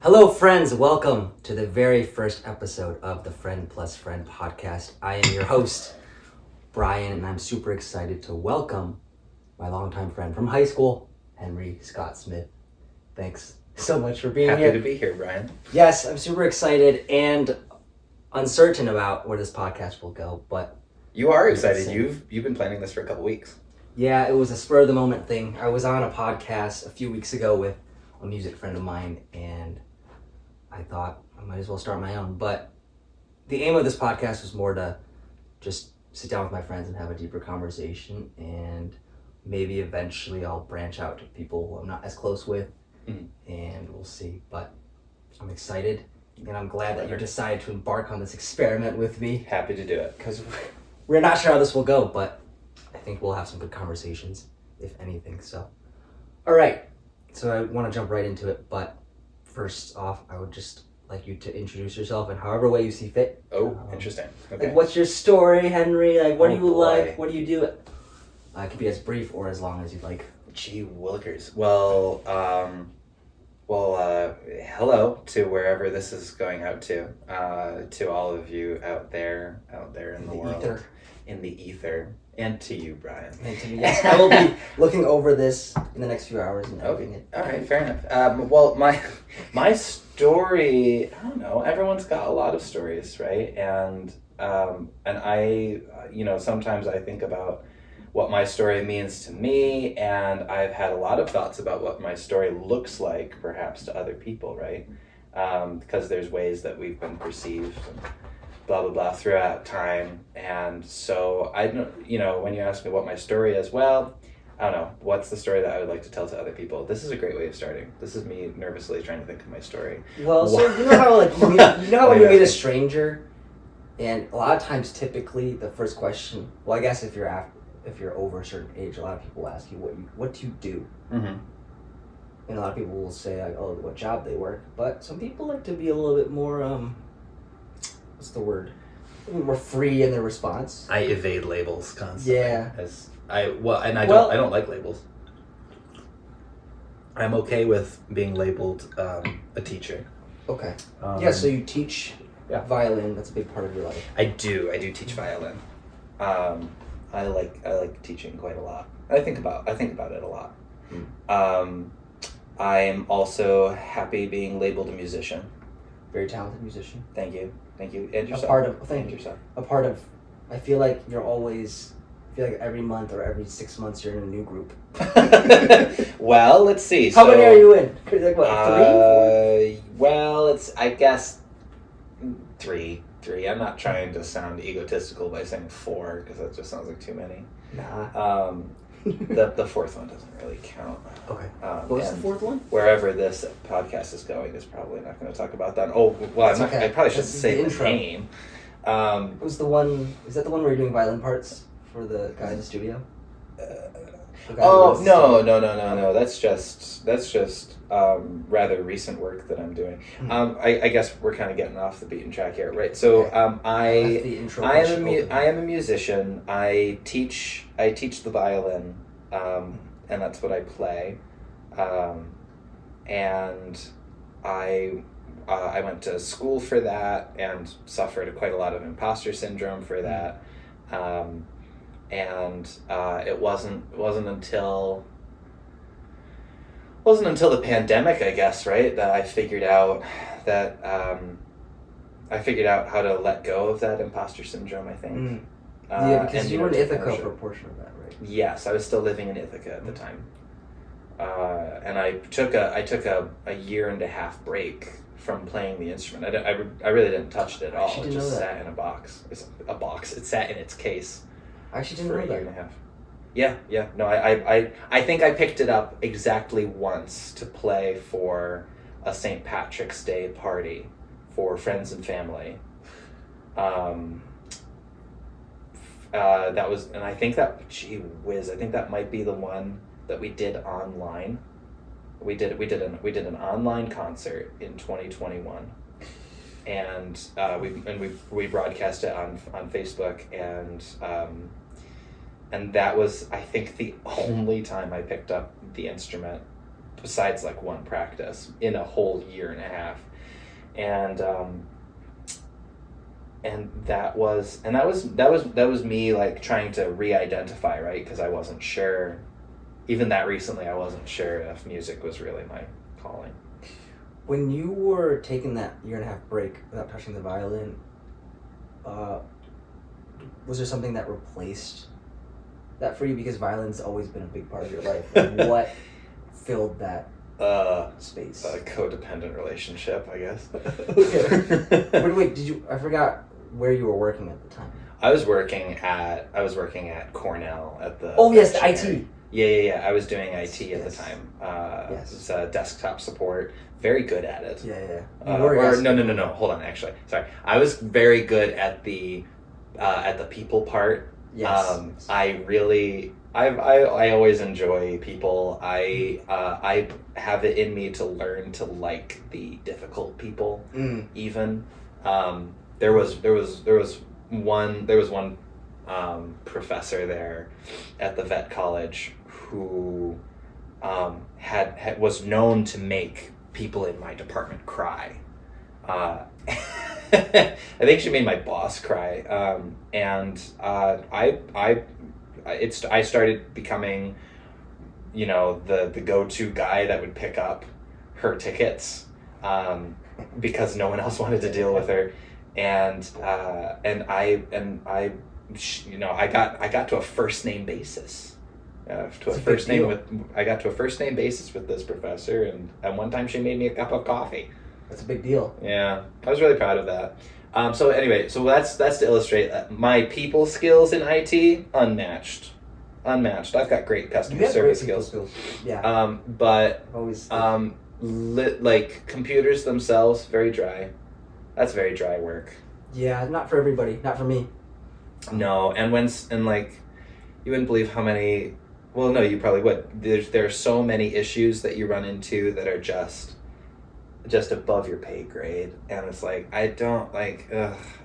Hello, friends. Welcome to the very first episode of the Friend Plus Friend podcast. I am your host, Brian, and I'm super excited to welcome my longtime friend from high school, Henry Scott Smith. Thanks so much for being here. Happy to be here, Brian. Yes, I'm super excited and uncertain about where this podcast will go, but You are excited. You've been planning this for a couple weeks. yeah, it was a spur of the moment thing. I was on a podcast a few weeks ago with a music friend of mine, and I thought I might as well start my own. But the aim of this podcast was more to just sit down with my friends and have a deeper conversation, and maybe eventually I'll branch out to people who I'm not as close with, and we'll see. But I'm excited, and I'm glad that you decided to embark on this experiment with me, Happy to do it. because we're not sure how this will go, but I think we'll have some good conversations, if anything. So, all right. So I want to jump right into it, but first off, I would just like you to introduce yourself in however way you see fit. Oh, interesting. Okay. Like, what's your story, Henry? Like, what do you boy. like? What do you do? It could be as brief or as long as you'd like. Gee willikers. Well, hello to wherever this is going out to all of you out there in the world. Ether. In the ether. And to you, Brian. And to me, yes, I will be looking over this in the next few hours and editing it. All right, fair enough. Well, my story, I don't know. Everyone's got a lot of stories, right? And I, sometimes I think about what my story means to me, and I've had a lot of thoughts about what my story looks like, perhaps to other people, right? Because there's ways that we've been perceived. And blah blah blah throughout time, and so I don't, when you ask me what my story is, well, I don't know what's the story that I would like to tell to other people. This is a great way of starting. This is me nervously trying to think of my story. Well, so you know how when you meet a stranger, and a lot of times, typically, the first question. Well, I guess if you're over a certain age, a lot of people ask you what do you do. Mm-hmm. And a lot of people will say like, oh, what job they work. But some people like to be a little bit more what's the word? More free in their response. I evade labels constantly. Yeah. I don't like labels. I'm okay with being labeled a teacher. Okay. So you teach violin. That's a big part of your life. I do teach violin. I like teaching quite a lot. I think about it a lot. I'm also happy being labeled a musician. Very talented musician. Thank you. And yourself. A part of, I feel like every month or every 6 months you're in a new group. Well, let's see. How many are you in? Like what, 3? 4? Well, it's, I guess, 3. I'm not trying to sound egotistical by saying 4, because that just sounds like too many. Nah. The fourth one doesn't really count. Okay. What's the fourth one? Wherever this podcast is going is probably not going to talk about that. Oh, well, I probably shouldn't say the name. Was the one? Is that the one where you're doing violin parts for the guy in the studio? No. That's just rather recent work that I'm doing. I guess we're kind of getting off the beaten track here, right? So I am a musician. I teach the violin, and that's what I play. And I went to school for that and suffered quite a lot of imposter syndrome for that. And it wasn't until the pandemic, I guess, right, that I figured out how to let go of that imposter syndrome, I think. Because you were in Ithaca for a portion of that, right? Yes, I was still living in Ithaca at the time. And I took a year and a half break from playing the instrument. I really didn't touch it at all. It just sat in a box. It sat in its case. I actually didn't for know a that. year and a half. Yeah. No, I think I picked it up exactly once to play for a St. Patrick's Day party for friends and family. That was, and I think that, gee whiz, I think that might be the one that we did online. We did an online concert in 2021. And we broadcast it on Facebook, and that was, I think, the only time I picked up the instrument besides like one practice in a whole year and a half. And that was me like trying to re-identify, right? Because I wasn't sure, even that recently, I wasn't sure if music was really my calling. When you were taking that year and a half break without touching the violin, was there something that replaced that for you? Because violin's always been a big part of your life. What filled that space? A codependent relationship, I guess. Okay. Wait, I forgot where you were working at the time. I was working at Cornell at the. Oh yes, the IT. Yeah. I was doing IT at the Yes. time. Yes. It was desktop support. Very good at it. Yeah. No. Hold on. Actually, sorry. I was very good at the people part. Yes. I always enjoy people. I have it in me to learn to like the difficult people. Even there was one professor there at the vet college who was known to make people in my department cry. I think she made my boss cry, and I started becoming, the go-to guy that would pick up her tickets, because no one else wanted to deal with her, and I got to a first name basis. I got to a first name basis with this professor, and one time she made me a cup of coffee. That's a big deal. Yeah, I was really proud of that. So anyway, that's to illustrate that my people skills in IT unmatched. I've got great customer service skills. Yeah. But always. Like computers themselves, very dry. That's very dry work. Yeah, not for everybody. Not for me. No, and you wouldn't believe how many. Well, no, you probably would. There are so many issues that you run into that are just above your pay grade, and it's like I don't like.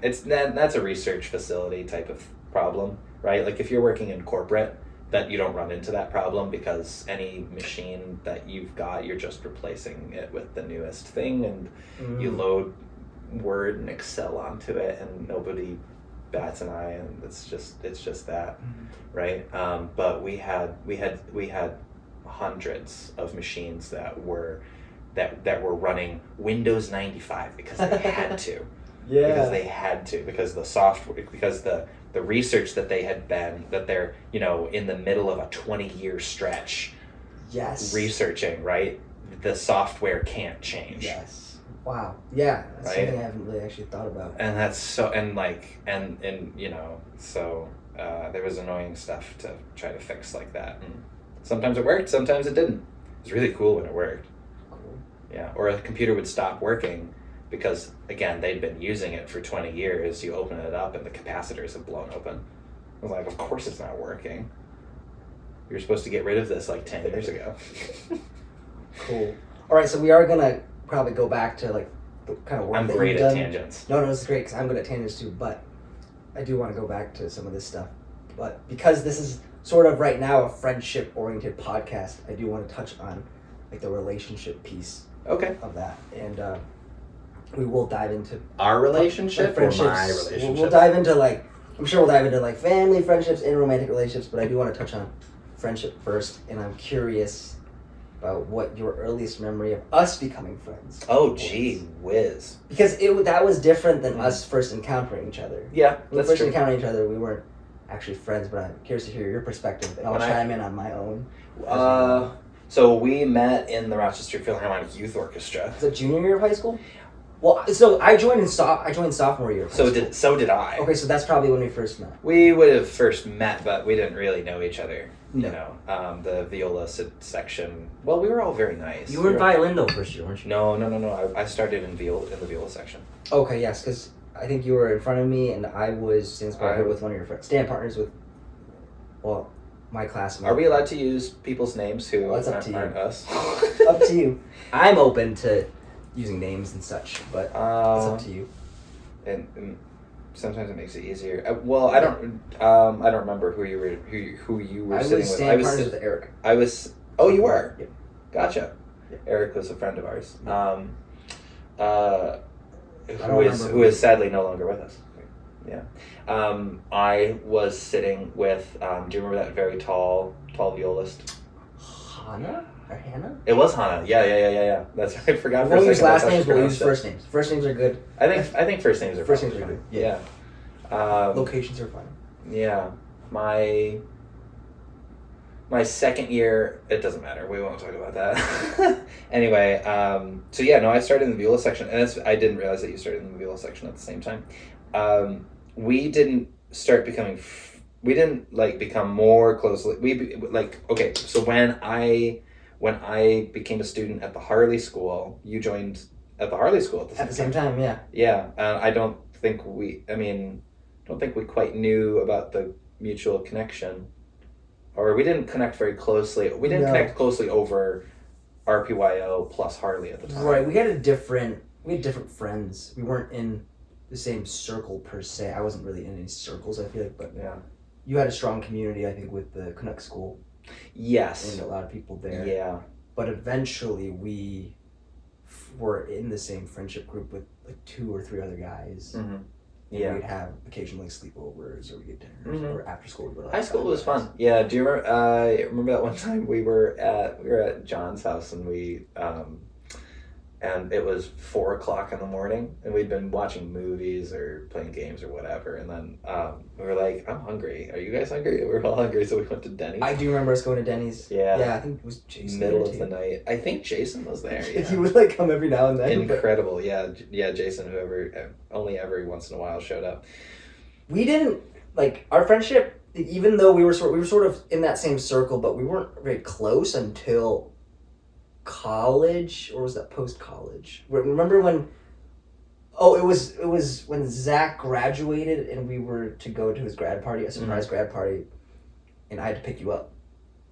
That's a research facility type of problem, right? Like if you're working in corporate, that you don't run into that problem because any machine that you've got, you're just replacing it with the newest thing, and you load Word and Excel onto it, and nobody bats an eye, and it's just that, right? But we had hundreds of machines that were running Windows 95 because they had to. Yeah. Because they had to, because the software, because the research that they're in the middle of a 20-year stretch. Yes. Researching, right? The software can't change. Yes. Wow. Yeah. That's right? something I haven't really actually thought about. And that's so, there was annoying stuff to try to fix like that. And sometimes it worked, sometimes it didn't. It was really cool when it worked. Cool. Yeah. Or a computer would stop working because, again, they'd been using it for 20 years. You open it up and the capacitors have blown open. I was like, of course it's not working. You were supposed to get rid of this like 10 years ago. Cool. All right, so we are gonna probably go back to like the kind of work I'm that great you've at done. tangents. No, this is great because I'm good at tangents too. But I do want to go back to some of this stuff. But because this is sort of right now a friendship-oriented podcast, I do want to touch on like the relationship piece Okay. of that, and we will dive into Our relationship or friendships. my relationship? We'll dive into I'm sure we'll dive into like family friendships and romantic relationships, but I do want to touch on friendship first, and I'm curious about what your earliest memory of us becoming friends. Oh, was. gee whiz. Because that was different than us first encountering each other. Yeah, When we that's first true. encountered each other, we weren't actually friends, but I'm curious to hear your perspective, and I'll chime in on my own. So we met in the Rochester Philharmonic Youth Orchestra. Was it junior year of high school? Well, so I joined sophomore year of high school. So did I. Okay, so that's probably when we first met. We would have first met, but we didn't really know each other. No. You know, the viola section. Well, we were all very nice. You were in violin though first year, weren't you? No. I started in the viola section. Okay, yes, because I think you were in front of me, and I was stand partner with one of your friends. Stand partners with, well, my classmate. Are we allowed to use people's names who Well, that's up to you. aren't us? Up to you. I'm open to using names and such, but it's up to you. And sometimes it makes it easier. I don't remember who you were I sitting was with. stand partners with Eric. Oh, you were? Yep. Gotcha. Eric was a friend of ours. don't remember Who is sadly no longer with us. Yeah. I was sitting with. Do you remember that very tall violist? Hannah or Hannah? It was Hannah. Yeah. That's right. I forgot. We'll for a use second. last That's how names, she but we'll use pronounced first names. First names are good. it. I think first names are First probably names are fine. good. Yeah. Yeah. Locations are fine. Yeah. My second year, it doesn't matter. We won't talk about that. Anyway, so yeah, no, I started in the viola section, and I didn't realize that you started in the viola section at the same time. We didn't start becoming. We didn't like become more closely. Okay. So when I became a student at the Harley School, you joined at the Harley School At the same time, yeah. Yeah, I don't think we quite knew about the mutual connection, or we didn't connect very closely. We didn't No. connect closely over RPYO plus Harley at the time. Right, we had different friends. We weren't in the same circle per se. I wasn't really in any circles, I feel like, but Yeah. you had a strong community, I think, with the Canuck School Yes. and a lot of people there. Yeah. But eventually we were in the same friendship group with like 2 or 3 other guys. Mm-hmm. And Yeah. we'd have occasionally sleepovers or we'd get dinners Mhm. or after school we'd go to High school was fun. Yeah. Do you remember that one time we were at John's house and and it was 4:00 in the morning and we'd been watching movies or playing games or whatever, and then we were like, I'm hungry. Are you guys hungry? We were all hungry, so we went to Denny's. I do remember us going to Denny's. Yeah. Yeah, I think it was Jason. Middle there of the too. night. I think Jason was there. Yeah. He would like come every now and then. but Incredible. Yeah. Jason, whoever, only every once in a while showed up. we didn't like our friendship, even though we were sort of in that same circle, but we weren't very close until college, or was that post college? Remember when? Oh, it was when Zach graduated and we were to go to his grad party, a surprise grad party, and I had to pick you up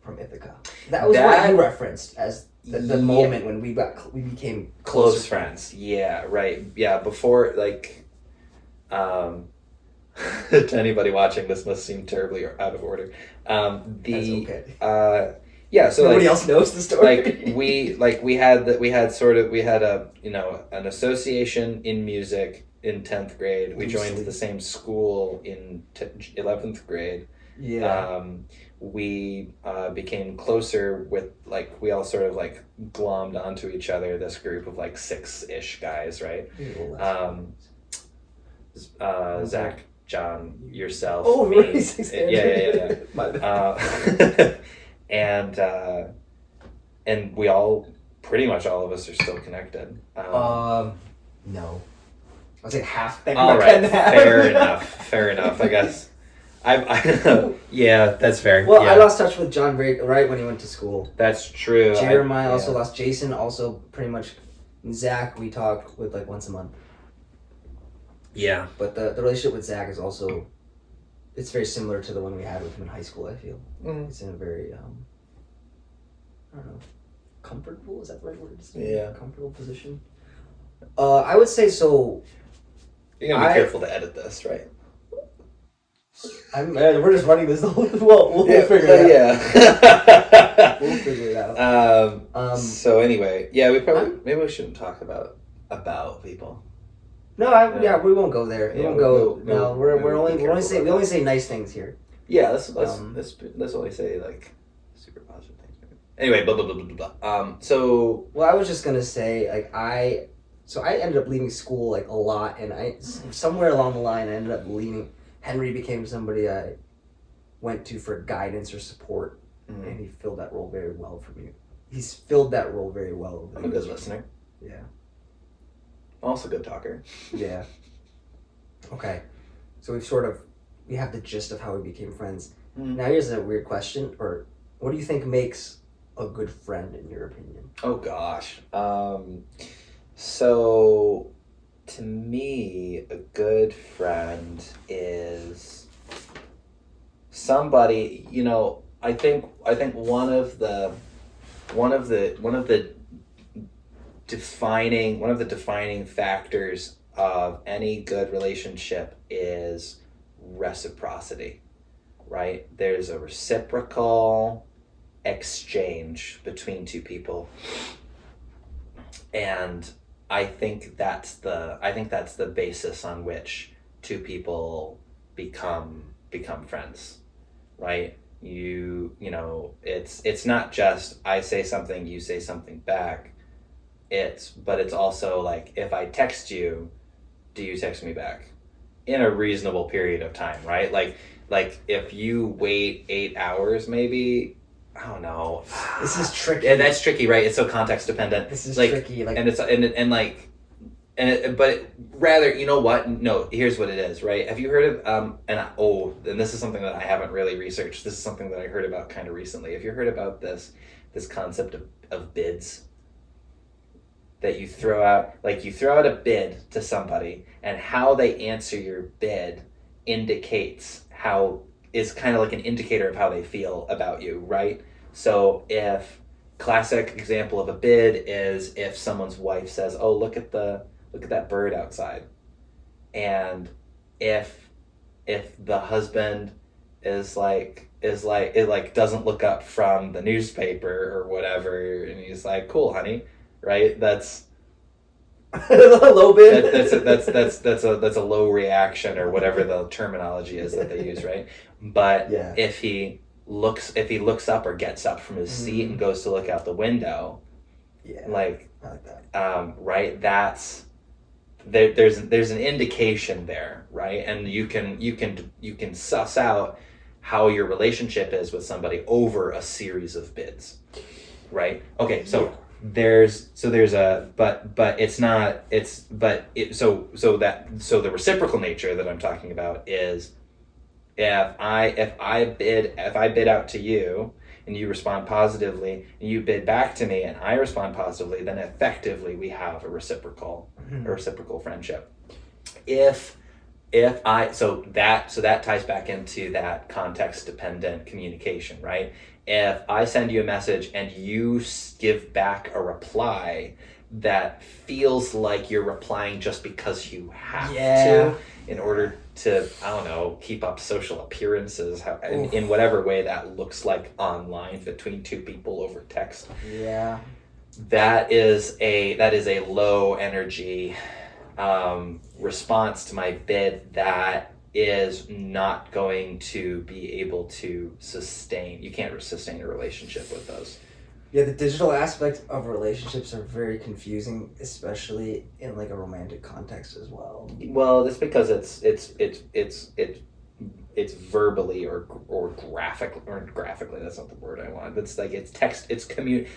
from Ithaca. That was what you referenced as the Yeah. moment when we became Close closer friends. Yeah, right. Yeah, before, like, to anybody watching, this must seem terribly out of order. That's okay. Yeah, so Nobody like, else knows the story. we had an association in music in 10th grade. We joined Loosely. the same school in 11th grade. Yeah. We became closer with, like, we all sort of like glommed onto each other, this group of like 6-ish guys, right? Zach, John, yourself, Oh, me. really? 6 Yeah. My bad. And we all, pretty much all of us, are still connected. No. I was like half. All right, fair enough. I guess. Yeah, that's fair. Well, yeah. I lost touch with John right when he went to school. That's true. Jeremiah also lost. Jason also pretty much. Zach we talk with like once a month. Yeah. But the relationship with Zach is also, it's very similar to the one we had with him in high school. I feel it's in a very I don't know, comfortable. Is that the right word? Yeah. Comfortable position. I would say so. You're gonna be careful to edit this, right? We're just running this the whole. We'll figure it out. Yeah. We'll figure it out. So anyway, yeah, maybe we shouldn't talk about people. No, we won't go there. We Yeah, won't go. we'll We only say nice things here. Yeah, let's only say like super positive things. Anyway, blah blah blah blah blah. So Well, I was just gonna say like I ended up leaving school like a lot, and somewhere along the line I ended up leaving. Henry became somebody I went to for guidance or support, and he filled that role very well for me. He's filled that role very well. I'm a good listener. Yeah. I'm also a good talker. Yeah. Okay. So we have the gist of how we became friends. Now here's a weird question, or what do you think makes a good friend in your opinion? Oh gosh. So to me, a good friend is somebody, I think one of the defining factors of any good relationship is reciprocity, right? There's a reciprocal exchange between two people. And I think that's the basis on which two people become friends, right? You know, it's not just I say something, you say something back. But it's also like, if I text you, do you text me back in a reasonable period of time, right? Like if you wait 8 hours, maybe, I don't know. This is tricky. Yeah, that's tricky, right? It's so context dependent. This is like, tricky. Like, and it's and like, but rather, you know what? No, here's what it is, right? Have you heard of and this is something that I haven't really researched. This is something that I heard about kind of recently. Have you heard about this concept of bids? That you throw out a bid to somebody, and how they answer your bid is kind of like an indicator of how they feel about you, right? So if classic example of a bid is if someone's wife says, "Oh, look at that bird outside," and if the husband is like doesn't look up from the newspaper or whatever, and he's like, "Cool, honey," right? That's a low bid. That's a low reaction, or whatever the terminology is that they use, right? But yeah. if he looks up or gets up from his seat and goes to look out the window, yeah, like I like that. Right? There's an indication there, right? And you can suss out how your relationship is with somebody over a series of bids, right? Okay, so. Yeah. There's a so the reciprocal nature that I'm talking about is if I bid out to you and you respond positively, and you bid back to me and I respond positively, then effectively we have a reciprocal friendship. So that ties back into that context dependent communication, right? If I send you a message and you give back a reply that feels like you're replying just because you have to, in order to, I don't know, keep up social appearances, in whatever way that looks like online between two people over text. Yeah. That is a low energy response to my bid that is not going to be able to sustain. You can't sustain a relationship with those. Yeah, the digital aspect of relationships are very confusing, especially in like a romantic context as well. Well, that's because it's verbally or graphically. That's not the word I want. It's like it's text. It's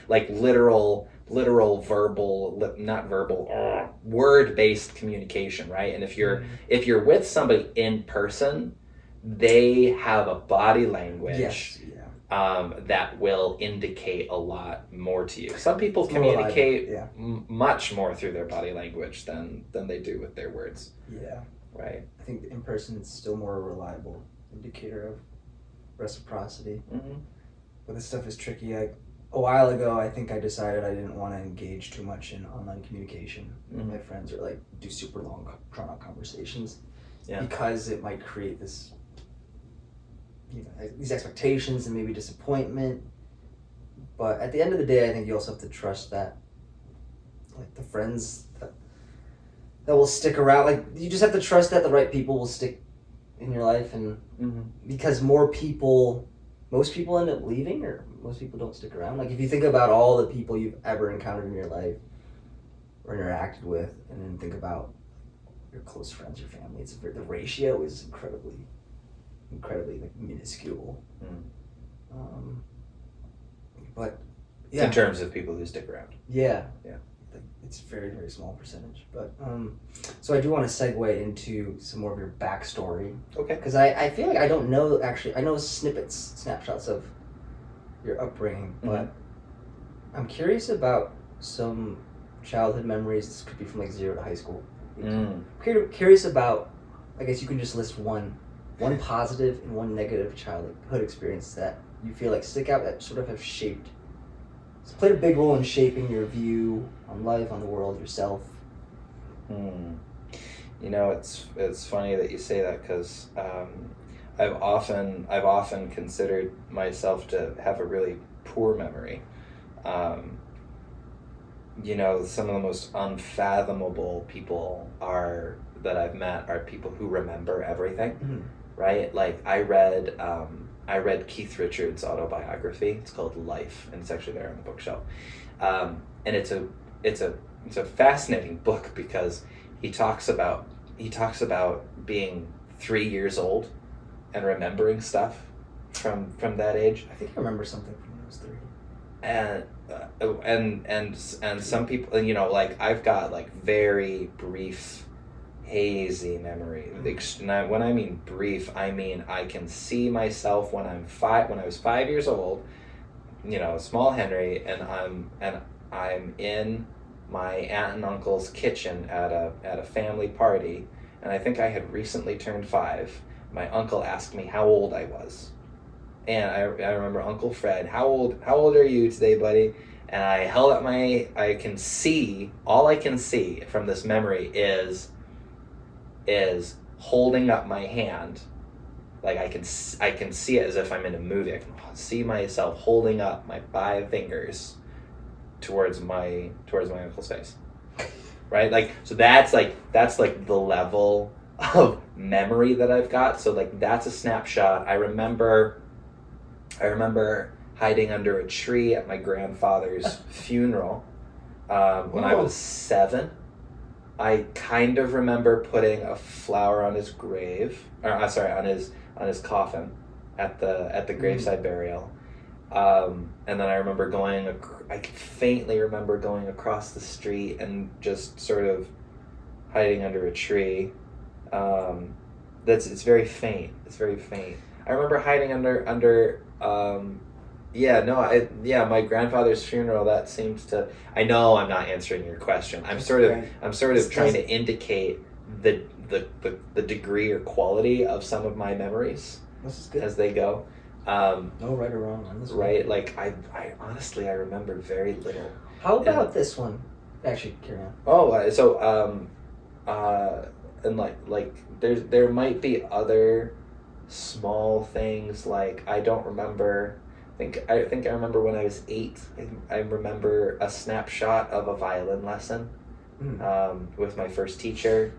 like literal verbal, not verbal, word-based communication, right? And if you're with somebody in person, they have a body language. Yes. That will indicate a lot more to you. Some people communicate much more through their body language than they do with their words. Yeah. Right. I think in person it's still more a reliable indicator of reciprocity. Mm-hmm. But this stuff is tricky. A while ago, I think I decided I didn't want to engage too much in online communication with my friends, or like do super long, drawn-out conversations, because it might create this, these expectations and maybe disappointment. But at the end of the day, I think you also have to trust that, like, the friends that will stick around. Like, you just have to trust that the right people will stick in your life, and because most people end up leaving, or most people don't stick around. Like, if you think about all the people you've ever encountered in your life or interacted with, and then think about your close friends, your family, the ratio is incredibly like minuscule. But yeah, in terms of people who stick around. Yeah. It's very, very small percentage. But so I do want to segue into some more of your backstory. Okay. Because I feel like I don't know, actually. I know snapshots of your upbringing, but I'm curious about some childhood memories. This could be from like 0 to high school. Curious about, I guess you can just list one positive and one negative childhood experience that you feel like stick out, that sort of have played a big role in shaping your view on life, on the world, yourself. It's funny that you say that, because I've often considered myself to have a really poor memory, some of the most unfathomable people that I've met are people who remember everything, Mm-hmm. right? Like I read Keith Richards' autobiography. It's called Life, and it's actually there on the bookshelf. And it's a fascinating book because he talks about being 3 years old and remembering stuff from that age. I think I remember something from when I was 3. And some people, like I've got like very brief, hazy memory. When I mean brief, I mean I can see myself when I was 5 years old, small Henry, and I'm in my aunt and uncle's kitchen at a family party, and I think I had recently turned 5. My uncle asked me how old I was. And I remember Uncle Fred, how old are you today, buddy? And I held up all I can see from this memory is holding up my hand. Like I can see it as if I'm in a movie. I can see myself holding up my 5 fingers towards my uncle's face. Right? Like, so that's like the level of memory that I've got. So like that's a snapshot. I remember hiding under a tree at my grandfather's funeral when I was 7. I kind of remember putting a flower on his grave, on his coffin at the graveside burial. And then I remember I faintly remember going across the street and just sort of hiding under a tree. It's very faint. It's very faint. I remember hiding under my grandfather's funeral. That seems to. I know I'm not answering your question. I'm sort of trying to indicate the degree or quality of some of my memories as they go. No right or wrong on this one. Right, like I honestly I remember very little. How about this one? Actually, carry on. Oh, so and like there might be other small things, like I don't remember. I think I remember when I was 8. I remember a snapshot of a violin lesson with my first teacher,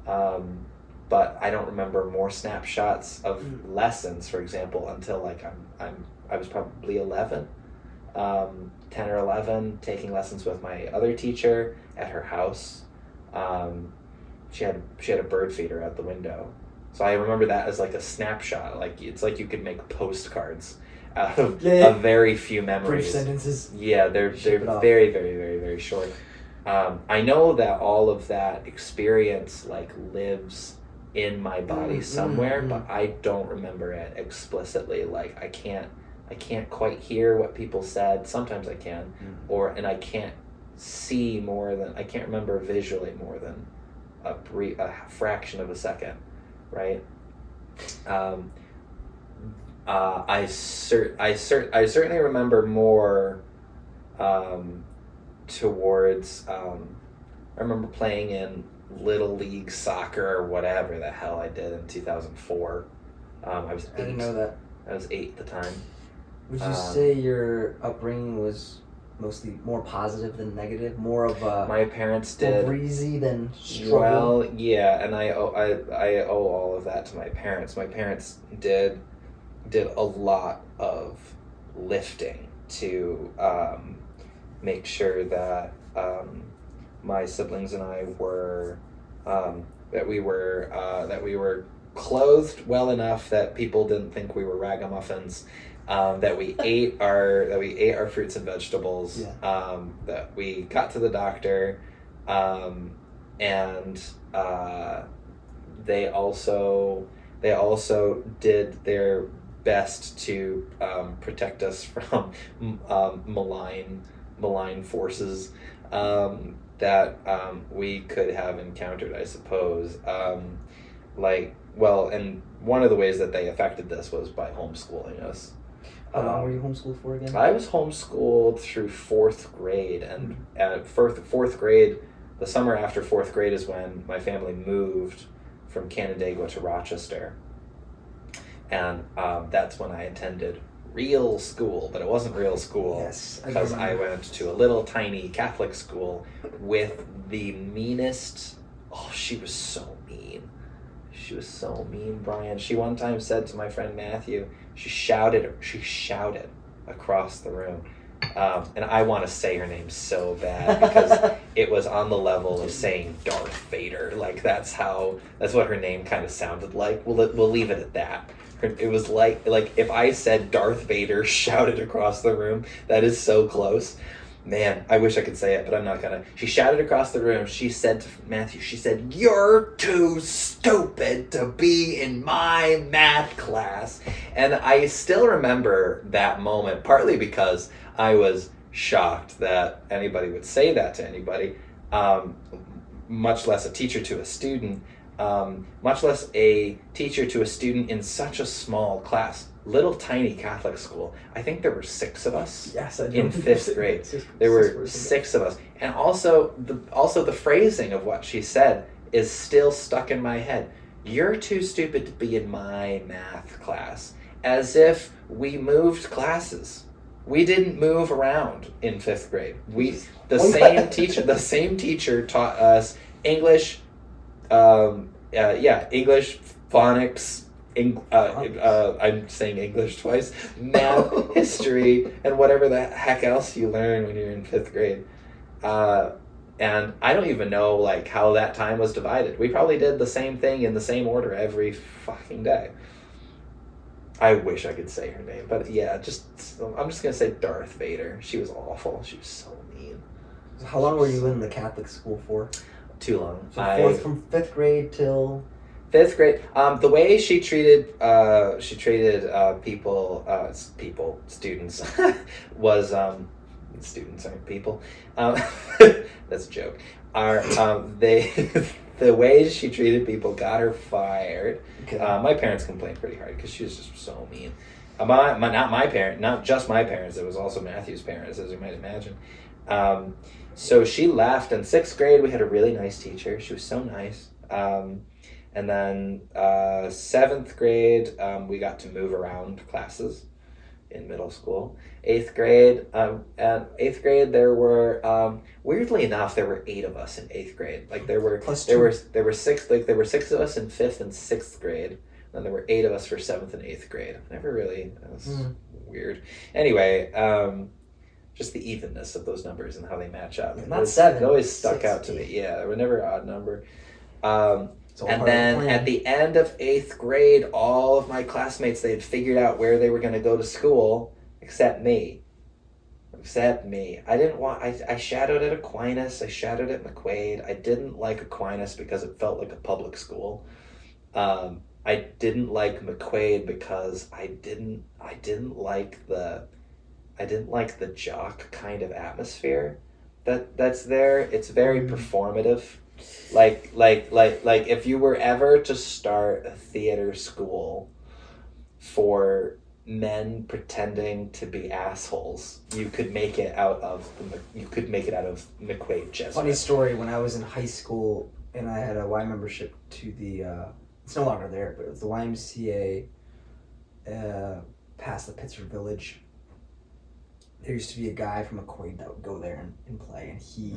but I don't remember more snapshots of lessons, for example, until like I was probably 11, 10 or 11, taking lessons with my other teacher at her house. She had a bird feeder out the window. So I remember that as like a snapshot. Like it's like you could make postcards out of very few memories. Brief sentences. Yeah, they're very, very, very, very short. I know that all of that experience like lives in my body somewhere, but I don't remember it explicitly. Like I can't quite hear what people said. Sometimes I can, and I can't I can't remember visually more than a fraction of a second. Right. I certainly remember more towards. I remember playing in Little League soccer or whatever the hell I did in 2004. I was 8. I didn't know that. I was 8 at the time. Would you say your upbringing was mostly more positive than negative? More of a my parents did breezy than struggle? Well, yeah, and I owe all of that to my parents. My parents did a lot of lifting to make sure that my siblings and I were that we were clothed well enough that people didn't think we were ragamuffins. That we ate our fruits and vegetables. Yeah. That we got to the doctor, and they also did their best to protect us from malign forces that we could have encountered, I suppose. And one of the ways that they affected this was by homeschooling us. How long were you homeschooled for again? I was homeschooled through 4th grade, and at fourth grade, the summer after 4th grade is when my family moved from Canandaigua to Rochester, and that's when I attended real school, but it wasn't real school. Yes, Because I went to a little tiny Catholic school with the meanest. Oh, she was so mean. She was so mean, Brian. She one time said to my friend Matthew, she shouted across the room. And I want to say her name so bad because it was on the level of saying Darth Vader. Like that's what her name kind of sounded like. We'll leave it at that. It was like if I said Darth Vader shouted across the room, that is so close. Man, I wish I could say it, but I'm not gonna. She shouted across the room. She said to Matthew, she said, "You're too stupid to be in my math class." And I still remember that moment, partly because I was shocked that anybody would say that to anybody, much less a teacher to a student, much less a teacher to a student in such a small class. Little tiny Catholic school. I think there were 6 of us. Yes, I in 5th grade. There were 6 of us, and also the phrasing of what she said is still stuck in my head. You're too stupid to be in my math class. As if we moved classes. We didn't move around in 5th grade. The same teacher taught us English, English, phonics. I'm saying English twice. Math, history, and whatever the heck else you learn when you're in 5th grade. And I don't even know like how that time was divided. We probably did the same thing in the same order every fucking day. I wish I could say her name, but yeah, I'm just gonna say Darth Vader. She was awful. She was so mean. How long were you in the Catholic school for? Too long. So from 5th grade till 5th grade. The way she treated students, was students aren't people. That's a joke. The way she treated people got her fired. Okay. My parents complained pretty hard because she was just so mean. Not just my parents. It was also Matthew's parents, as you might imagine. So she left. In 6th grade, we had a really nice teacher. She was so nice. And then 7th grade, we got to move around classes in middle school. 8th grade, there were weirdly enough there were 8 of us in 8th grade. Like there were 6 of us in 5th and 6th grade. And there were 8 of us for 7th and 8th grade. That was weird. Anyway, just the evenness of those numbers and how they match up. Not 7. It always stuck 6, out to me. Yeah, they were never an odd number. And then at the end of 8th grade, all of my classmates, they had figured out where they were going to go to school, except me. I shadowed at Aquinas, I shadowed at McQuaid. I didn't like Aquinas because it felt like a public school. I didn't like McQuaid because I didn't like the jock kind of atmosphere that's there. It's very performative. Like if you were ever to start a theater school for men pretending to be assholes, you could make it out of McQuaid Jesuit. Funny story, when I was in high school and I had a Y membership to the it's no longer there, but it was the YMCA past the Pittsburgh Village. There used to be a guy from McQuaid that would go there and play, and he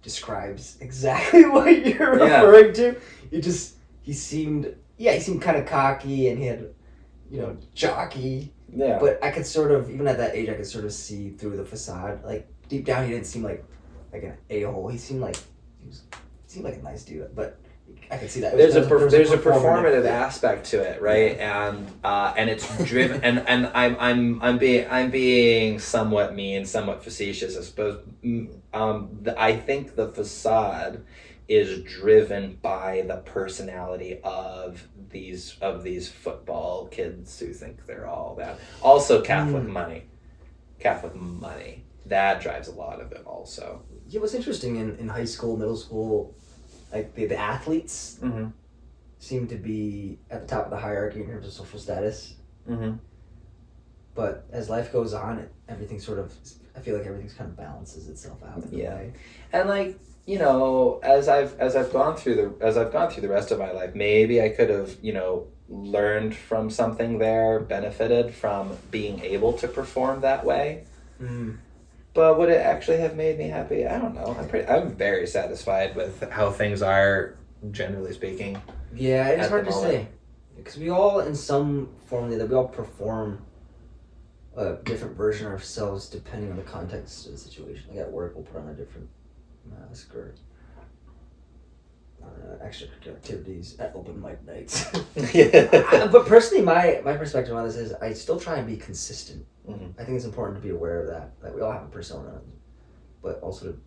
describes exactly what you're referring to. He seemed kind of cocky, and he had, jockey. Yeah. But I could sort of, even at that age, I could sort of see through the facade. Like deep down, he didn't seem like an a-hole. He seemed like a nice dude, but I could see that. There's a performative aspect to it, right? Yeah. And it's driven, and I'm being somewhat mean, somewhat facetious, I suppose. I think the facade is driven by the personality of these football kids who think they're all that. Also, Catholic money that drives a lot of it. Also, yeah, what's interesting in high school, middle school, like the athletes seem to be at the top of the hierarchy in terms of social status. But as life goes on, everything sort of I feel like everything's kind of balances itself out in a way. And like, you know, as I've gone through the rest of my life, maybe I could have, you know, learned from something there, benefited from being able to perform that way. But would it actually have made me happy? I don't know. I'm very satisfied with how things are, generally speaking. Yeah, it's hard to say. Because we all, in some form or the other, we all perform a different version of ourselves depending on the context of the situation. Like at work, we'll put on a different mask, or extracurricular activities at open mic nights. But personally, my perspective on this is I still try and be consistent. I think it's important to be aware of that we all have a persona, but also to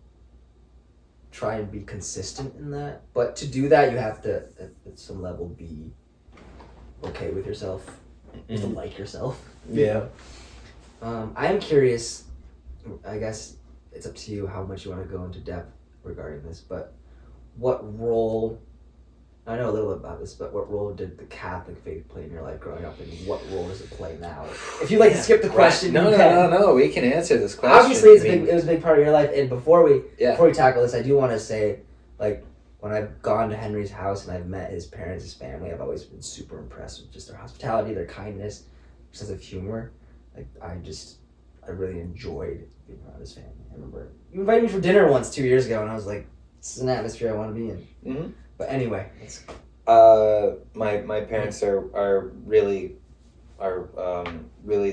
try and be consistent in that. But to do that, you have to, at some level, be okay with yourself. You have to like yourself. Yeah. I am curious, I guess it's up to you how much you want to go into depth regarding this, but what role, I know a little about this, but what role did the Catholic faith play in your life growing up, and what role does it play now? If you'd like to skip the question, No, we can answer this question. Obviously, it was a big part of your life, and before we tackle this, I do want to say, like, when I've gone to Henry's house and I've met his parents, his family, I've always been super impressed with just their hospitality, their kindness, their sense of humor. Like, I really enjoyed being around his family. I remember you invited me for dinner once 2 years ago, and I was like, this is an atmosphere I want to be in. But anyway, my parents are really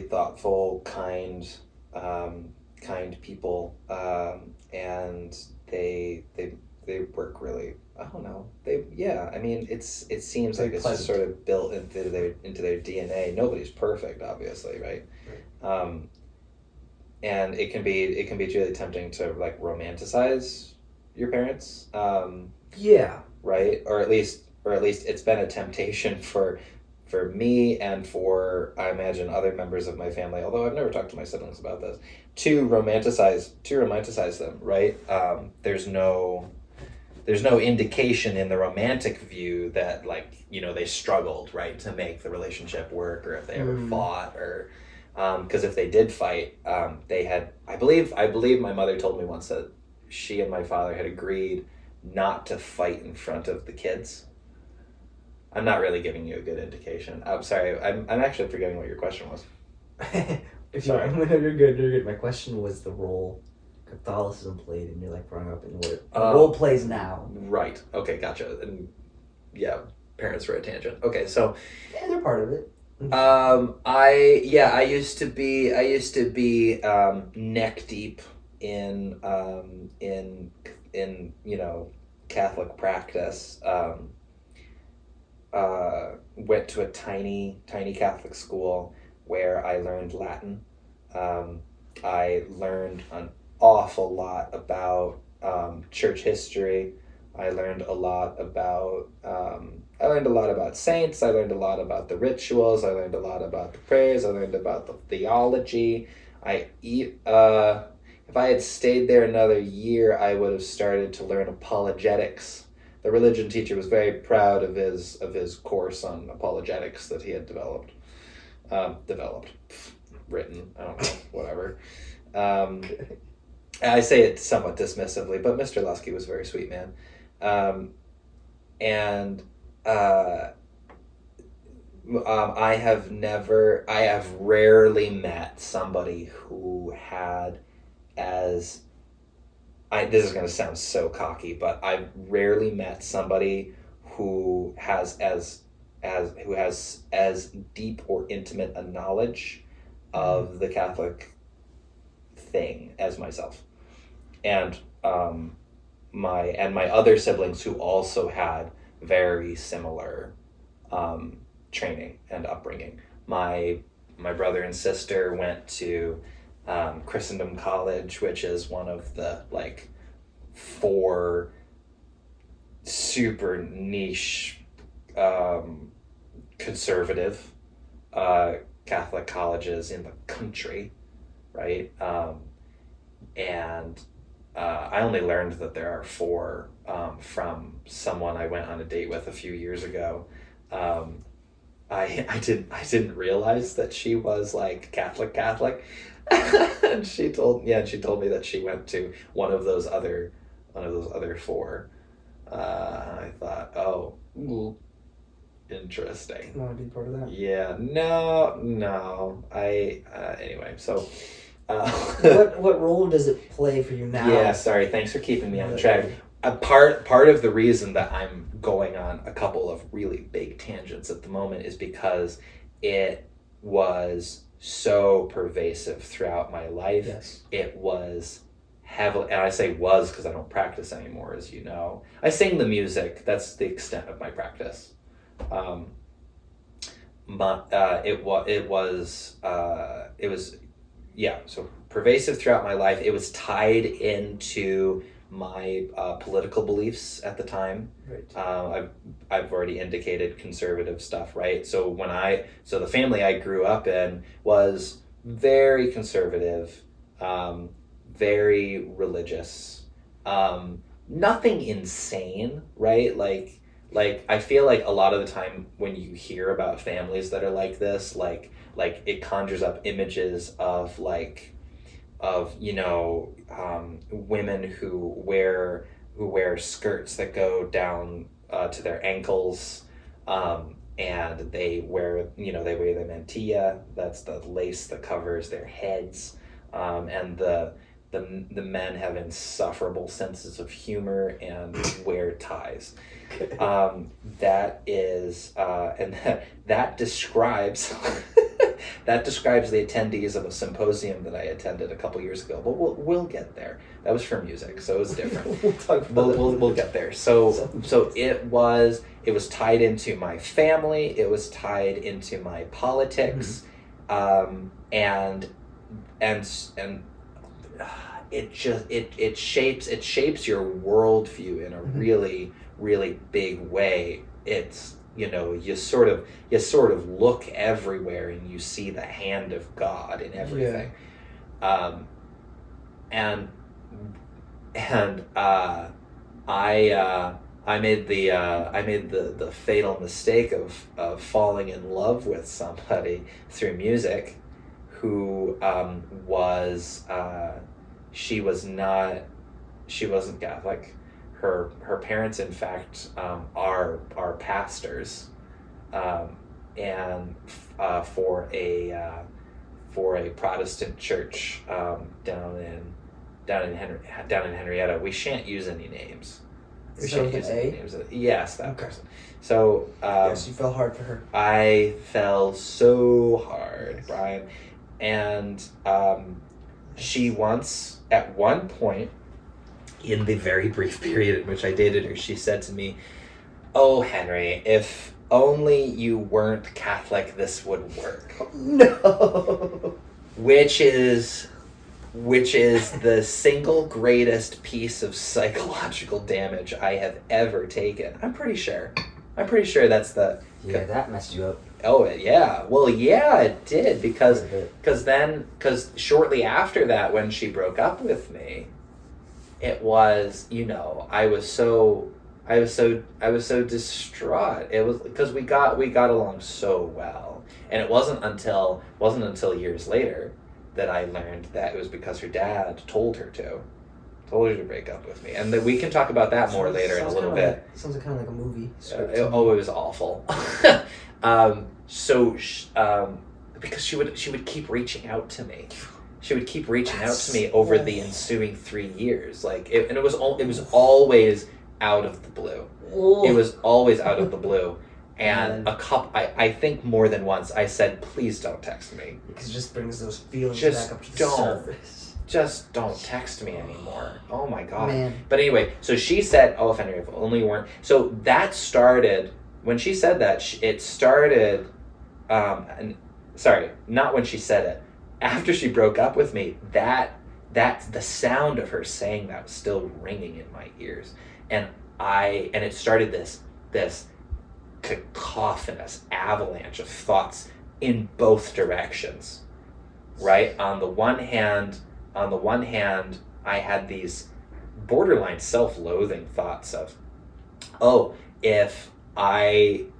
thoughtful, kind people, and they work really. I don't know. I mean, it seems like it's just sort of built into their DNA. Nobody's perfect, obviously, right? And it can be really tempting to like romanticize your parents. Right? Or at least it's been a temptation for me and for, I imagine, other members of my family, although I've never talked to my siblings about this, to romanticize them, right? There's no indication in the romantic view that, like, you know, they struggled, right, to make the relationship work, or if they ever fought, or because if they did fight, they had, I believe my mother told me once that she and my father had agreed not to fight in front of the kids. I'm not really giving you a good indication. I'm sorry. I'm actually forgetting what your question was. You're good. My question was the role Catholicism played in your life growing up, and what the role plays now. Right. Okay. Gotcha. And yeah, parents were a tangent. Okay. So yeah, they're part of it. I used to be neck deep in you know, Catholic practice. Went to a tiny Catholic school where I learned Latin. I learned an awful lot about church history. I learned a lot about saints. I learned a lot about the rituals. I learned a lot about the prayers. I learned about the theology. If I had stayed there another year, I would have started to learn apologetics. The religion teacher was very proud of his course on apologetics that he had written, I don't know, whatever. I say it somewhat dismissively, but Mr. Lusky was a very sweet man. I have rarely met somebody who had this is going to sound so cocky, but I've rarely met somebody who has as deep or intimate a knowledge of the Catholic thing as myself, and my other siblings who also had very similar training and upbringing. My brother and sister went to Christendom College, which is one of the like 4 super niche conservative Catholic colleges in the country, right? And I only learned that there are 4 from someone I went on a date with a few years ago. I didn't realize that she was like Catholic. And she told me that she went to one of those other four. I thought, oh, ooh, interesting. Want to be part of that? Yeah, no. Anyway, so. What role does it play for you now? Yeah, sorry. Thanks for keeping me on track. A part of the reason that I'm going on a couple of really big tangents at the moment is because it was so pervasive throughout my life. Yes. It was heavily, and I say was because I don't practice anymore, as you know. I sing the music. That's the extent of my practice. It was so pervasive throughout my life. It was tied into my political beliefs at the time. Right. I've already indicated conservative stuff, right? So the family I grew up in was very conservative, very religious, nothing insane, right? Like I feel like a lot of the time when you hear about families that are like this, like it conjures up images of women who wear skirts that go down to their ankles, and they wear the mantilla, that's the lace that covers their heads, and the men have insufferable senses of humor and wear ties. That is and that describes that describes the attendees of a symposium that I attended a couple years ago. But we'll get there. That was for music, so it was different. We'll talk about we'll get there. So it was tied into my family. It was tied into my politics, and it shapes your worldview in a really, really big way. It's you sort of look everywhere and you see the hand of God in everything. I made the fatal mistake of falling in love with somebody through music who she wasn't Catholic. Her parents, in fact, are pastors, and for a Protestant church down in Henrietta. We shan't use any names. Yes, that person. So yes, you fell hard for her. I fell so hard, Brian, and she once, at one point, in the very brief period in which I dated her, she said to me, "Oh, Henry, if only you weren't Catholic, this would work." No. Which is the single greatest piece of psychological damage I have ever taken. I'm pretty sure that's the... Yeah, that messed you up. Oh, yeah. Well, yeah, it did, because shortly after that, when she broke up with me, it was, I was so distraught. It was because we got along so well, and it wasn't until years later that I learned that it was because her dad told her to break up with me, and that we can talk about that more later in a little bit. Sounds kind of like a movie. It was awful. Because she would keep reaching out to me. She would keep reaching out to me over the ensuing 3 years. It was always out of the blue. It was always out of the blue. And I think more than once I said, "Please don't text me." Because it just brings those feelings back up to the surface. Just don't text me anymore. Oh my God. Man. But anyway, so she said, "Oh, if only you weren't." So that started, when she said that, it started, sorry, not when she said it. After she broke up with me, that's the sound of her saying that was still ringing in my ears. And it started this cacophonous avalanche of thoughts in both directions, right? On the one hand, I had these borderline self-loathing thoughts of, if I'm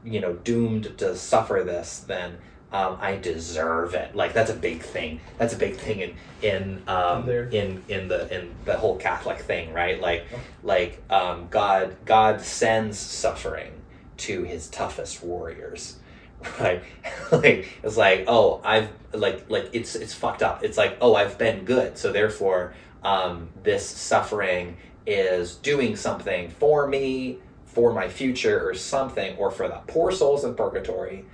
doomed to suffer this, then I deserve it. Like that's a big thing. That's a big thing in the whole Catholic thing, right? God sends suffering to his toughest warriors, right? It's like, oh, I've it's fucked up. It's like, oh, I've been good, so therefore this suffering is doing something for me, for my future, or something, or for the poor souls in purgatory.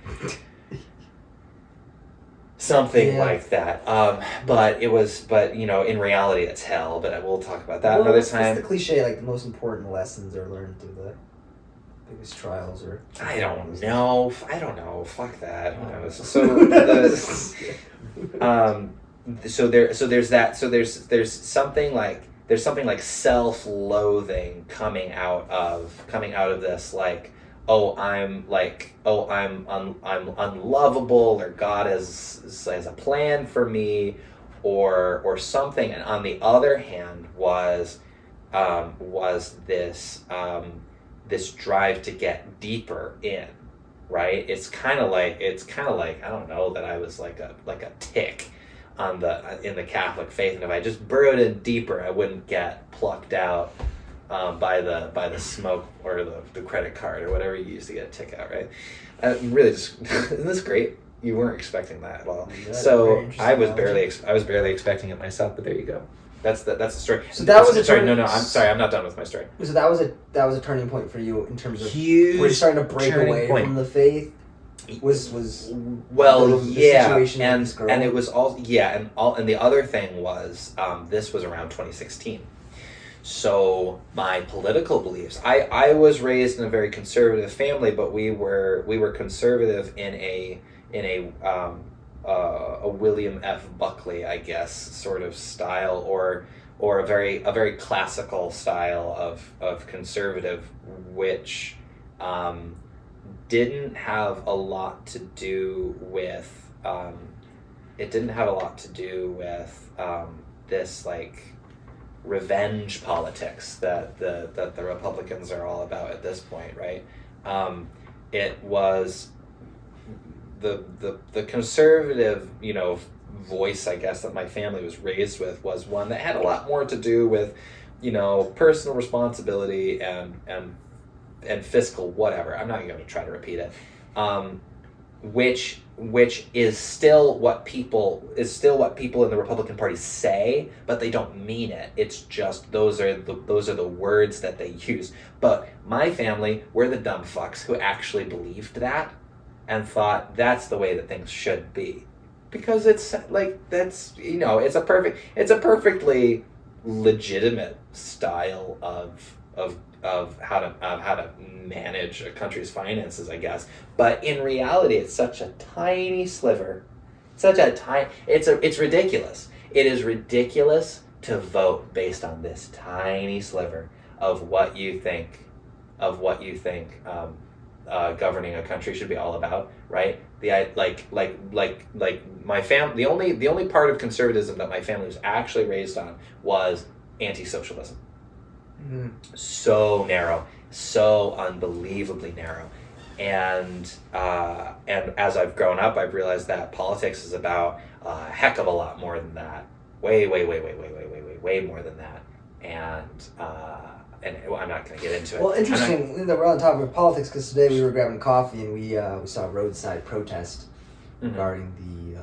Something like that. But in reality it's hell, but we'll talk about that another time. It's the cliche, like the most important lessons are learned through the biggest trials, or I don't know. Fuck that. Who knows? So there's that. So there's something like self-loathing coming out of this, like, I'm unlovable, or God has a plan for me, or something. And on the other hand was this drive to get deeper in, right? It's kind of like I don't know, that I was like a tick in the Catholic faith, and if I just burrowed in deeper, I wouldn't get plucked out by the smoke or the credit card or whatever you use to get a tick out, right? Really, just isn't this great? You weren't expecting that at all. Yeah, so I was barely expecting it myself, but there you go. That's the story. So that was I'm sorry, I'm not done with my story. So that was a turning point for you in terms of huge. Were you starting to break away from the faith? Was well, yeah, and it was all, yeah, and the other thing was this was around 2016. So my political beliefs, I was raised in a very conservative family, but we were conservative in a William F. Buckley, I guess, sort of style, or a very classical style of conservative, which didn't have a lot to do with this like revenge politics that the Republicans are all about at this point, right? It was the conservative, voice, I guess, that my family was raised with was one that had a lot more to do with, personal responsibility and fiscal whatever. I'm not even going to try to repeat it. Which is still what people in the Republican Party say, but they don't mean it. It's just those are the words that they use. But my family, we're the dumb fucks who actually believed that and thought that's the way that things should be, because it's like it's a perfectly legitimate style of how to manage a country's finances, I guess. But in reality, it's such a tiny sliver. It's ridiculous. It is ridiculous to vote based on this tiny sliver of what you think governing a country should be all about, right? My family, the only part of conservatism that my family was actually raised on was anti-socialism. Mm-hmm. So narrow, so unbelievably narrow, and as I've grown up, I've realized that politics is about a heck of a lot more than that, way more than that, and I'm not going to get into it. Well, interesting that we're on the topic of politics, because today we were grabbing coffee and we saw a roadside protest regarding the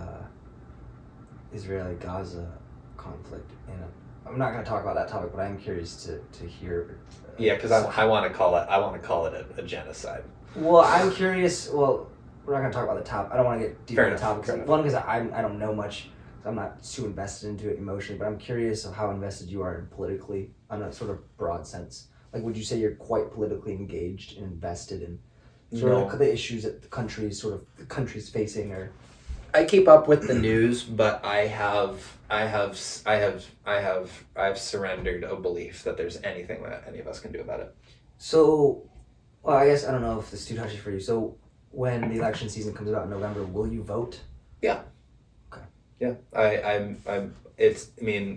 Israeli-Gaza conflict, and I'm not going to talk about that topic, but I'm curious to hear. Yeah, because I want to call it a genocide. Well, I'm curious. Well, we're not going to talk about the top. I don't want to get deep into the topic. One, because I don't know much. I'm not too invested into it emotionally, but I'm curious of how invested you are politically on a sort of broad sense. Like, would you say you're quite politically engaged and invested in sort of the issues that the country's facing? Or I keep up with the news, but I've surrendered a belief that there's anything that any of us can do about it. So, well, I guess I don't know if this is too touchy for you. So, when the election season comes out in November, will you vote? Yeah. Okay. Yeah,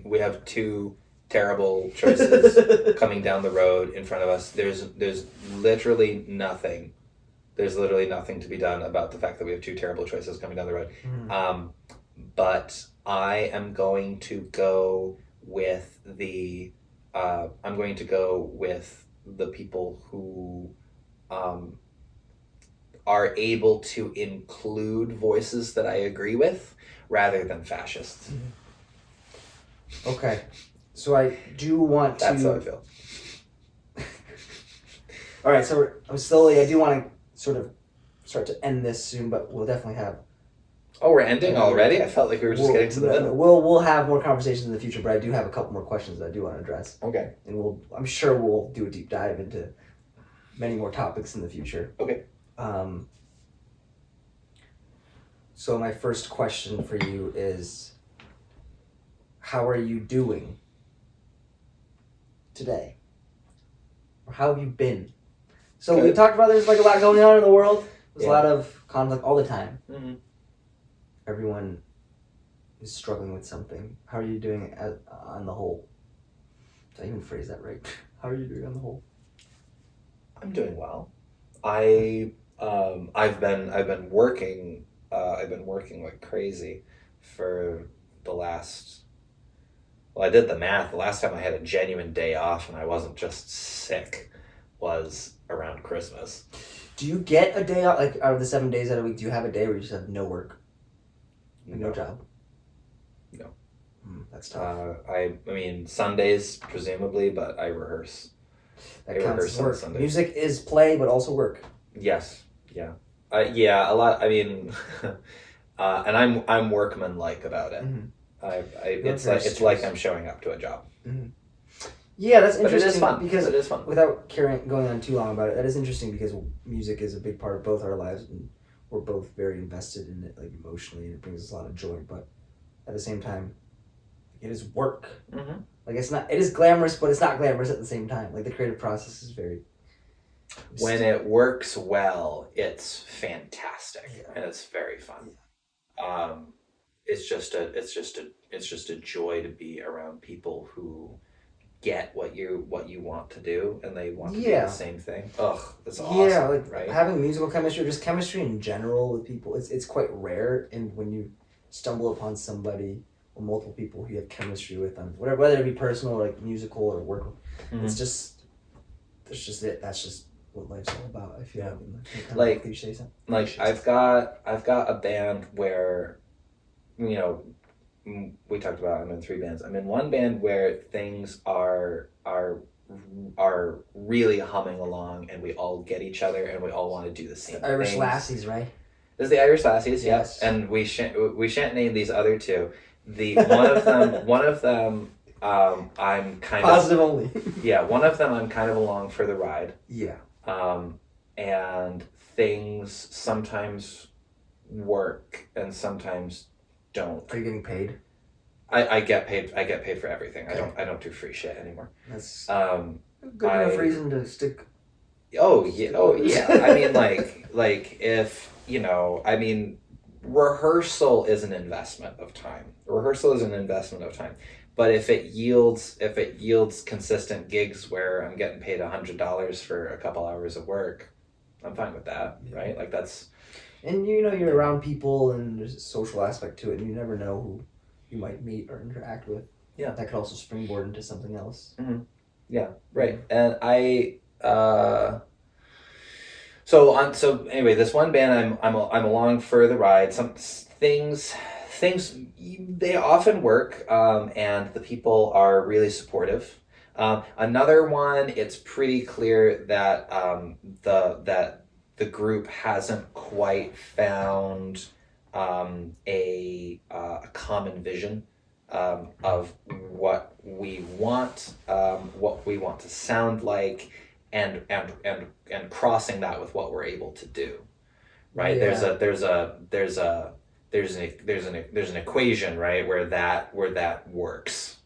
we have two terrible choices coming down the road in front of us. There's literally nothing There's literally nothing to be done about the fact that we have two terrible choices coming down the road. Mm. But I am going to go with the people who are able to include voices that I agree with rather than fascists. Okay. So I do want to... That's how I feel. All right, so I do want to sort of start to end this soon, but we'll definitely have... Oh, we're ending already? I felt like we were just getting to the middle. We'll have more conversations in the future, but I do have a couple more questions that I do want to address. Okay. And I'm sure we'll do a deep dive into many more topics in the future. Okay. So my first question for you is, how are you doing today? Or how have you been? So Good. we talked about there's like a lot going on in the world. There's Yeah. a lot of conflict all the time. Mm-hmm. Everyone is struggling with something. How are you doing on the whole? Did I even phrase that right? How are you doing on the whole? I'm doing well. I've been working like crazy for the last. Well, I did the math. The last time I had a genuine day off and I wasn't just sick was around Christmas. Do you get a day off, like out of the 7 days out of a week? Do you have a day where you just have no work, no job? No. That's tough. I mean Sundays presumably, but I rehearse. That counts as on work. Sundays. Music is play, but also work. Yes. Yeah. Yeah. A lot. I mean, and I'm workman-like about it. Mm-hmm. It's like I'm showing up to a job. Mm-hmm. Yeah, that's But interesting. it is fun. Because it is fun. without going on too long about it, that is interesting because music is a big part of both our lives, and we're both very invested in it, like emotionally, and it brings us a lot of joy. But at the same time, it is work. Mm-hmm. Like it is glamorous, but it's not glamorous at the same time. Like the creative process is very. When it works well, it's fantastic, and it's very fun. Yeah. It's just a joy to be around people who get what you want to do, and they want to do the same thing. Ugh, that's awesome. Yeah, like right? having musical chemistry, or just chemistry in general with people, it's quite rare. And when you stumble upon somebody or multiple people who you have chemistry with on whether it be personal or like musical or work, it's just that's just what life's all about. I feel like cliche something. Like I've got a band where, you know, we talked about I'm in 3 bands. I'm in one band where things are really humming along, and we all get each other, and we all want to do the same. Irish things. Lassies, right? This is the Irish Lassies, yes. And we shan't name these other two. One of them, I'm kind positive only. Yeah, one of them I'm kind of along for the ride. Yeah. And things sometimes work and sometimes don't. Are you getting paid? I get paid. I get paid for everything. Okay. I don't do free shit anymore. That's good enough reason to stick. Oh yeah. I mean, like if I mean, rehearsal is an investment of time. But if it yields consistent gigs where I'm getting paid $100 for a couple hours of work, I'm fine with that, right? Like that's. And you're around people, and there's a social aspect to it, and you never know who you might meet or interact with. Yeah. That could also springboard into something else. Mm-hmm. Yeah. Right. And I. So anyway, this one band I'm along for the ride. Some things they often work, and the people are really supportive. Another one, it's pretty clear that the group hasn't quite found a common vision of what we want to sound like, and crossing that with what we're able to do, right? Yeah. There's an equation, right, where that works.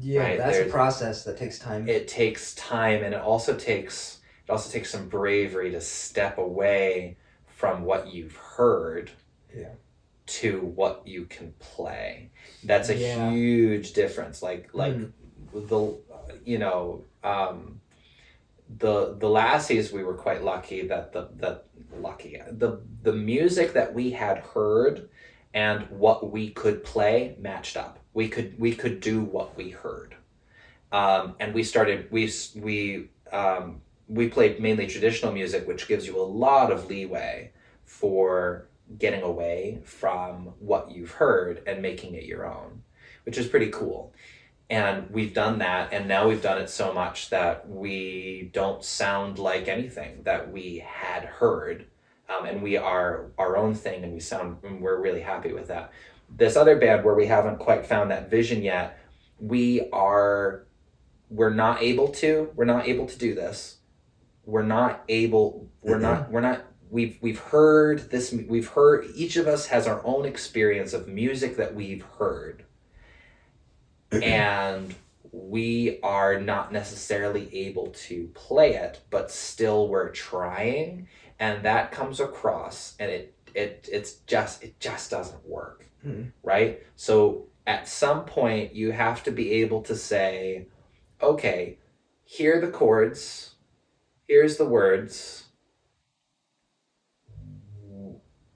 Yeah, right? That's a process that takes time. It takes time, and it also takes some bravery to step away from what you've heard to what you can play. That's a huge difference. the Lassies, we were quite lucky that the music that we had heard and what we could play matched up. We could do what we heard, and we played mainly traditional music, which gives you a lot of leeway for getting away from what you've heard and making it your own, which is pretty cool. And we've done that, and now we've done it so much that we don't sound like anything that we had heard, and we are our own thing, and we're really happy with that. This other band, where we haven't quite found that vision yet, we're not able to do this. We've heard this. Each of us has our own experience of music that we've heard, and we are not necessarily able to play it, but still we're trying, and that comes across, and it just doesn't work. Right? So at some point you have to be able to say, okay, here are the chords, here's the words,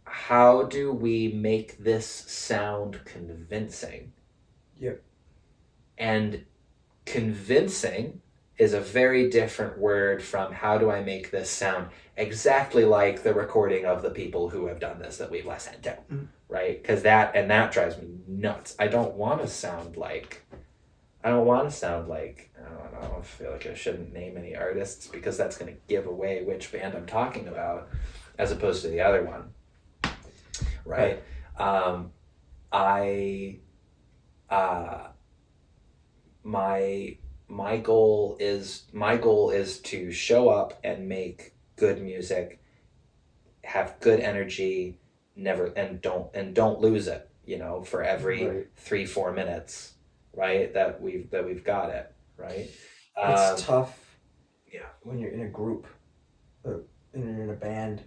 how do we make this sound convincing? Yep. And convincing is a very different word from how do I make this sound exactly like the recording of the people who have done this that we've listened to, right? Because that drives me nuts. I don't want to sound like, I don't know, I feel like I shouldn't name any artists because that's going to give away which band I'm talking about as opposed to the other one, right? My goal is to show up and make good music, have good energy, don't lose it, for every 3-4 minutes, right? That we've got it, right? It's tough. Yeah. When you're in a group, and you're in a band,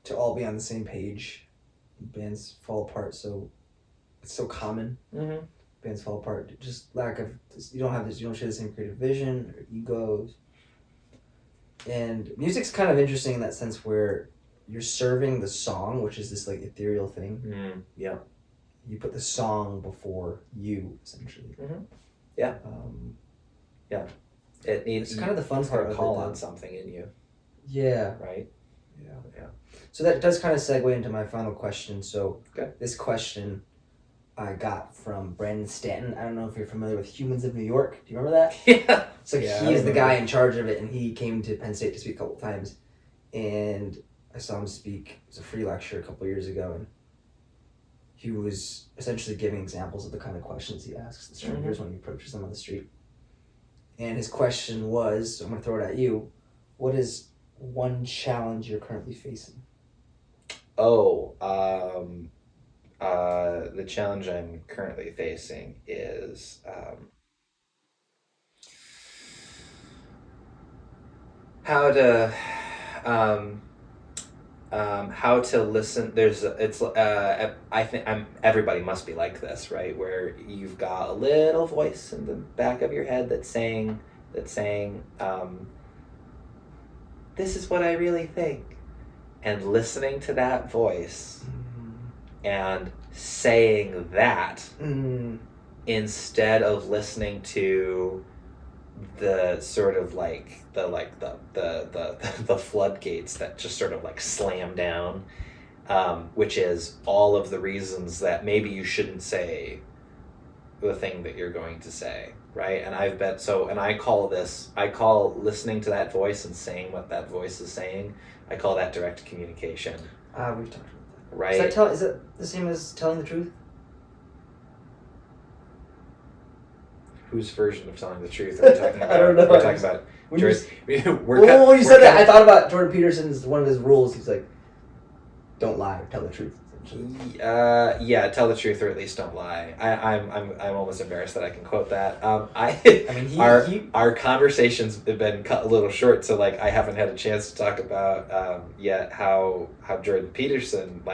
to all be on the same page. Bands fall apart, so it's so common. Mm-hmm. Bands fall apart. Just lack of, you don't share the same creative vision or egos. And music's kind of interesting in that sense where you're serving the song, which is this like ethereal thing. Yeah. You put the song before you, essentially. Mm-hmm. Yeah. Yeah. It's kind of the fun part to of call it, on something in you. Yeah. Right. Yeah. So that does kind of segue into my final question. So This question I got from Brandon Stanton. I don't know if you're familiar with Humans of New York. Do you remember that? Yeah. So he's the guy in charge of it, and he came to Penn State to speak a couple times. And I saw him speak. It was a free lecture a couple years ago, and he was essentially giving examples of the kind of questions he asks the strangers when he approaches them on the street. And his question was, so I'm going to throw it at you, what is one challenge you're currently facing? The challenge I'm currently facing is how to listen. I think everybody must be like this, right? Where you've got a little voice in the back of your head that's saying, this is what I really think. And listening to that voice and saying that instead of listening to the sort of the floodgates that just sort of like slam down, which is all of the reasons that maybe you shouldn't say the thing that you're going to say, right? And I call listening to that voice and saying what that voice is saying, I call that direct communication. We've talked about that. Right? Is that the same as telling the truth? Whose version of telling the truth are we talking about? I don't know. We're talking about When you said that, I thought about Jordan Peterson's, one of his rules. He's like, don't lie, tell the truth. Yeah, tell the truth or at least don't lie. I'm almost embarrassed that I can quote that. Our conversations have been cut a little short, so like I haven't had a chance to talk about yet how Jordan Peterson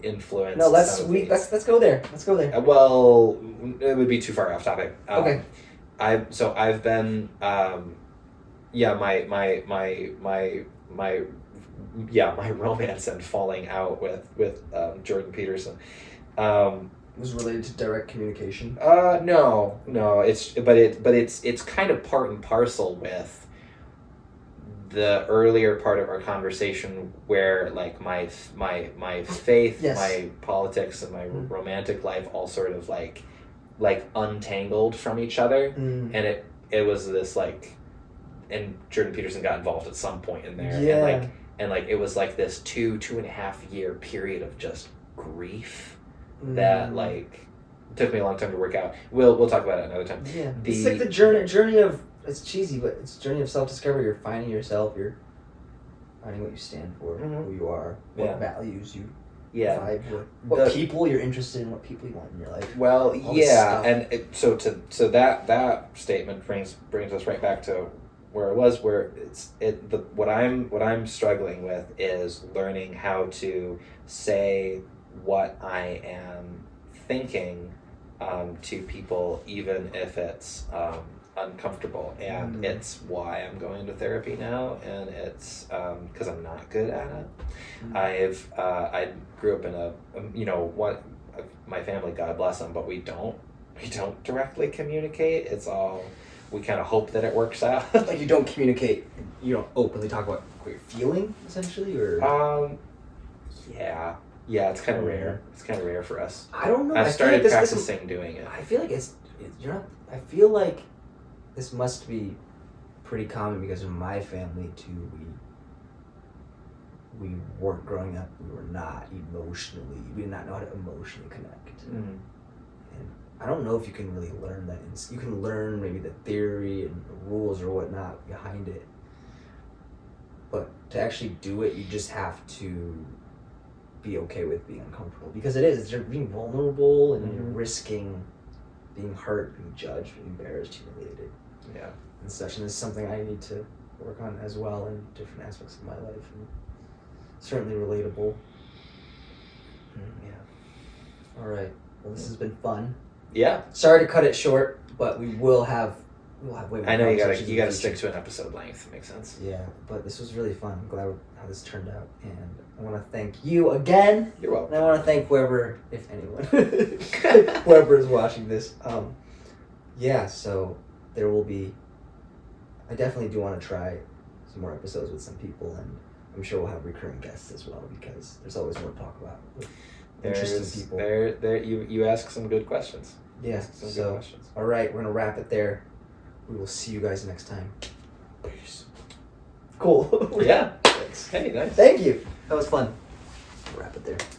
influenced. No, let's go there. Let's go there. Well, it would be too far off topic. Okay. I've been yeah, my romance and falling out with Jordan Peterson. Was related to direct communication. No, it's kind of part and parcel with the earlier part of our conversation where like my faith, Yes. my politics, and my romantic life all sort of like untangled from each other, and it was this like, and Jordan Peterson got involved at some point in there, and like it was like this 2.5 year period of just grief that like took me a long time to work out. We'll talk about it another time. Yeah, it's like the journey of, it's cheesy, but it's a journey of self-discovery. You're finding yourself. You're finding what you stand for, who you are, what values you vibe with, what people you're interested in, what people you want in your life. Well, yeah, and so that statement brings us right back to where it was, where what I'm struggling with is learning how to say what I am thinking to people, even if it's uncomfortable, and it's why I'm going to therapy now, and it's because I'm not good at it. I grew up in my family, God bless them, but we don't directly communicate. It's all, we kind of hope that it works out. Like you don't communicate, you don't openly talk about what you're feeling, essentially, or yeah, it's kind of rare. It's kind of rare for us. I don't know. I've started practicing doing it. I feel like you're not. I feel like this must be pretty common because in my family too, we weren't growing up. We were not emotionally. We did not know how to emotionally connect. And I don't know if you can really learn that. You can learn maybe the theory and the rules or whatnot behind it, but to actually do it, you just have to be okay with being uncomfortable, because you're being vulnerable and you're risking being hurt, being judged, being embarrassed, humiliated, and such. And this is something I need to work on as well in different aspects of my life, and certainly relatable. All right, well, this has been fun. Sorry to cut it short, but we'll have way more. I know you gotta stick to an episode length. It makes sense. Yeah, but this was really fun. I'm glad how this turned out, and I want to thank you again. You're welcome. And I want to thank whoever, if anyone, whoever is watching this. So there will be. I definitely do want to try some more episodes with some people, and I'm sure we'll have recurring guests as well, because there's always more to talk about with interesting people. You ask some good questions. Yeah. Good questions. All right, we're gonna wrap it there. We will see you guys next time. Peace. Cool. Yeah. Thanks. Hey, nice. Thank you. That was fun. We'll wrap it there.